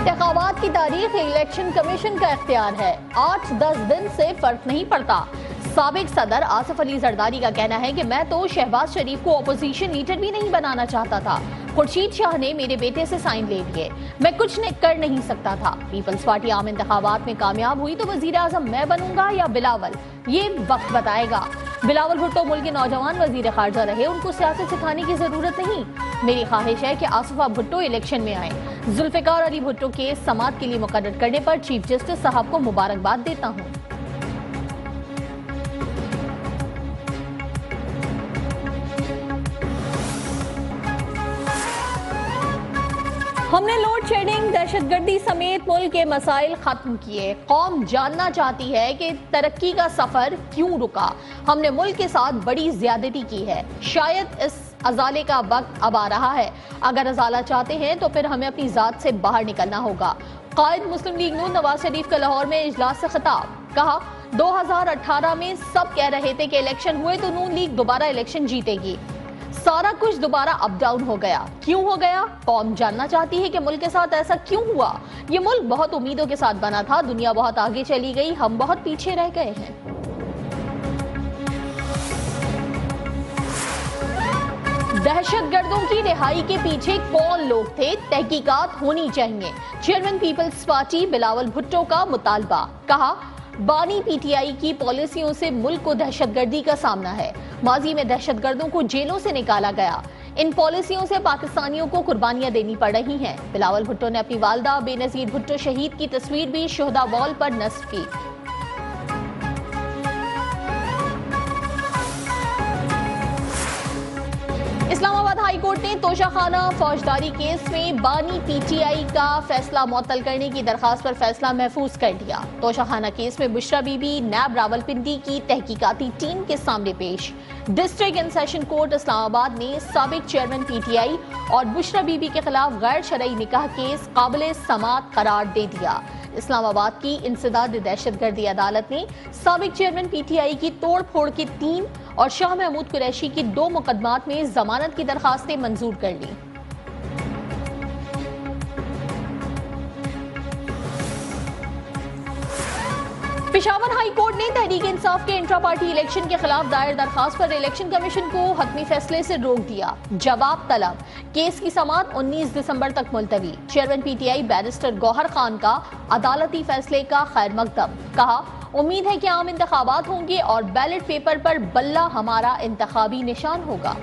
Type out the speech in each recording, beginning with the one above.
इंतखाबात की तारीख इलेक्शन कमीशन का इख्तियार है। 8-10 दिन से फर्क नहीं पड़ता। साबिक सदर आसिफ अली जरदारी का कहना है कि मैं तो शहबाज शरीफ को अपोजिशन लीडर भी नहीं बनाना चाहता था। खुर्शीद शाह ने मेरे बेटे से साइन ले लिए, मैं कुछ कर नहीं सकता था। पीपल्स पार्टी आम इंतखाबात में कामयाब हुई तो वजीर आजम मैं बनूंगा या बिलावल, ये वक्त बताएगा। बिलावल भुट्टो मुल्क के नौजवान वजीर खारजा रहे, उनको सियासत सिखाने की जरूरत नहीं। मेरी ख्वाहिश है कि आसिफा भुट्टो इलेक्शन में आए। जुल्फिकार अली भुट्टो के समात के लिए मुकर्रर करने पर चीफ जस्टिस साहब को मुबारकबाद देता हूँ। हमने लोड शेडिंग, दहशतगर्दी समेत मुल्क के मसाइल खत्म किए। कौम जानना चाहती है कि तरक्की का सफर क्यों रुका। हमने मुल्क के साथ बड़ी ज्यादती की है। शायद इस अजाले का वक्त अब आ रहा है। अगर अजाला चाहते हैं तो फिर हमें अपनी जात से बाहर निकलना होगा। कायद मुस्लिम लीग नून नवाज शरीफ का लाहौर में इजलास से खिताब, कहा 2018 में सब कह रहे थे कि इलेक्शन हुए तो नून लीग दोबारा इलेक्शन जीतेगी। सारा कुछ दोबारा अप डाउन हो गया। क्यों हो गया? कौम जानना चाहती है कि मुल्क के साथ ऐसा क्यों हुआ। ये मुल्क बहुत उम्मीदों के साथ बना था, दुनिया बहुत आगे चली गई, हम बहुत पीछे रह गए हैं। दहशतगर्दों की रिहाई के पीछे कौन लोग थे, तहकीकात होनी चाहिए। चेयरमैन पीपल्स पार्टी बिलावल भुट्टो का मुतालबा, कहा बानी पीटीआई की पॉलिसियों से मुल्क को दहशतगर्दी का सामना है। माजी में दहशतगर्दों को जेलों से निकाला गया। इन पॉलिसियों से पाकिस्तानियों को कुर्बानियां देनी पड़ रही हैं। बिलावल भुट्टो ने अपनी वालदा बेनजीर भुट्टो शहीद की तस्वीर भी शोहदा वॉल पर नस्ब की। इस्लामाबाद हाई कोर्ट ने तोशाखाना फौजदारी केस में बानी पीटीआई का फैसला मुअत्तल करने की दरखास्त पर फैसला महफूज कर दिया। तोशाखाना केस में बुशरा बीबी नैब रावलपिंडी की तहकीकाती टीम के सामने पेश। District and session court Islamabad ने साबिक चेयरमैन पीटीआई और बुशरा बीबी के खिलाफ गैर शरई निकाह केस काबिल समात करार दे दिया। इस्लामाबाद की इंसदाद दहशतगर्दी अदालत ने साबिक चेयरमैन पीटीआई की तोड़ फोड़ की 3 और शाह महमूद कुरैशी की 2 मुकदमात में जमानत की दरखास्तें मंजूर कर ली। पेशावर हाई कोर्ट ने तहरीक इंसाफ के इंट्रा पार्टी इलेक्शन के खिलाफ दायर दरखास्त पर इलेक्शन कमीशन को हतमी फैसले से रोक दिया। जवाब तलब, केस की समाअत 19 दिसंबर तक मुलतवी। Chairman PTI barrister Gohar Khan का अदालती फैसले का खैर मकदम, कहा उम्मीद है कि आम इंतखाबात होंगे और बैलेट पेपर पर बल्ला हमारा इंतखाबी निशान होगा।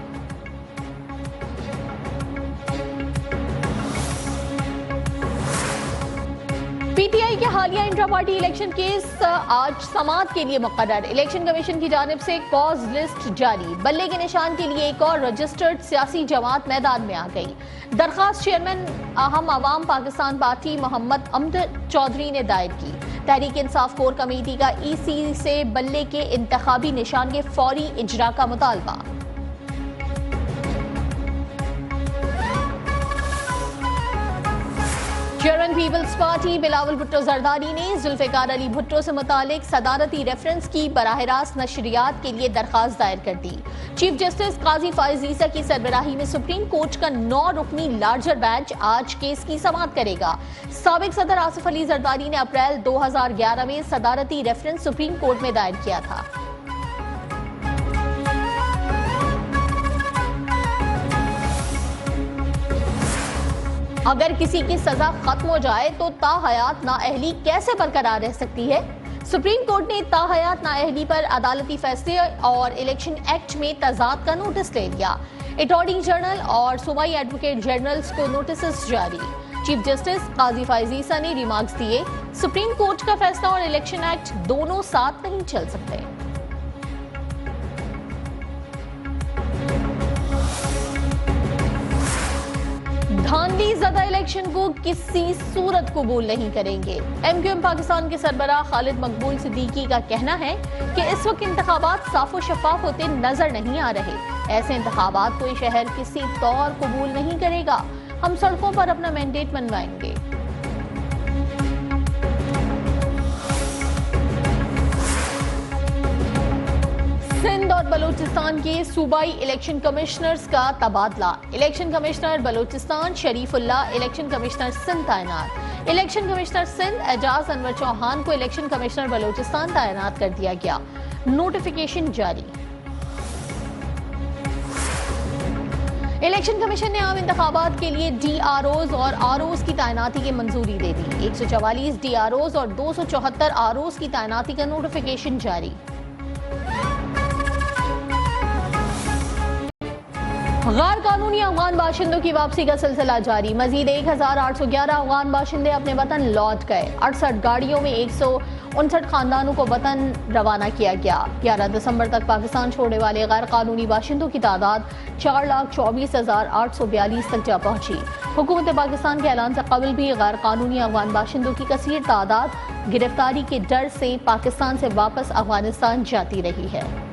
पीटीआई के हालिया इंट्रा पार्टी इलेक्शन केस आज समाअत के लिए मुकर्रर। इलेक्शन कमीशन की जानिब से कॉज लिस्ट जारी। बल्ले के निशान के लिए एक और रजिस्टर्ड सियासी जमात मैदान में आ गई। दरखास्त चेयरमैन अहम अवाम पाकिस्तान पार्टी मोहम्मद अमजद चौधरी ने दायर की। तहरीक इंसाफ कोर कमेटी का ईसी से बल्ले के इंतखाबी निशान के फौरी इजरा का मुतालबा। चेयरमैन पीपल्स पार्टी बिलावल भुट्टो जरदारी ने जुल्फिकार अली भुट्टो से मुतालिक सदारती रेफरेंस की बराह रास्त नशरियात के लिए दरखास्त दायर कर दी। चीफ जस्टिस काजी फाइज ईसा की सरबराही में सुप्रीम कोर्ट का 9 रुकनी लार्जर बेंच आज केस की समाअत करेगा। साबिक सदर आसिफ अली जरदारी ने अप्रैल 2011 में सदारती रेफरेंस सुप्रीम कोर्ट में दायर किया था। अगर किसी की सजा खत्म हो जाए तो ताहयात नाअहली कैसे बरकरार रह सकती है? सुप्रीम कोर्ट ने ताहयात नाअहली पर अदालती फैसले और इलेक्शन एक्ट में तजाद का नोटिस ले लिया। अटॉर्नी जनरल और सूबाई एडवोकेट जनरल्स को नोटिस जारी। चीफ जस्टिस काजी फाइज ईसा ने रिमार्क्स दिए, सुप्रीम कोर्ट का फैसला और इलेक्शन एक्ट दोनों साथ नहीं चल सकते। धांधली ज़दा इलेक्शन को किसी सूरत कबूल नहीं करेंगे। एमक्यूएम पाकिस्तान के सरबराह खालिद मकबूल सिद्दीकी का कहना है कि इस वक्त इंतखाबात साफ और शफाफ होते नजर नहीं आ रहे। ऐसे इंतखाबात कोई शहर किसी तौर कबूल नहीं करेगा। हम सड़कों पर अपना मैंडेट मनवाएंगे। सिंध और बलूचिस्तान के सूबाई इलेक्शन कमिश्नर्स का तबादला। Election commissioner Balochistan Shareefullah election commissioner Sindh तैनात। इलेक्शन कमिश्नर सिंध एजाज अनवर चौहान को इलेक्शन कमिश्नर बलूचिस्तान तैनात कर दिया गया। नोटिफिकेशन जारी। इलेक्शन कमीशन ने आम इंतखाबात के लिए DROs और ROs की तैनाती की मंजूरी दे दी। 144 DROs और 274 ROs की तैनाती का नोटिफिकेशन जारी। गैर कानूनी अफगान बाशिंदों की वापसी का सिलसिला जारी। मजीद 1811 अफगान बाशिंदे अपने वतन लौट गए। 68 गाड़ियों में 159 खानदानों को वतन रवाना किया गया। 11 दिसंबर तक पाकिस्तान छोड़ने वाले गैर कानूनी बाशिंदों की तादाद 4,24,842 तक जा पहुंची। हुकूमत पाकिस्तान के ऐलान से कबल भी गैर कानूनी अफगान बाशिंदों की कसीर तादाद गिरफ्तारी के डर से पाकिस्तान से वापस अफगानिस्तान जाती रही है।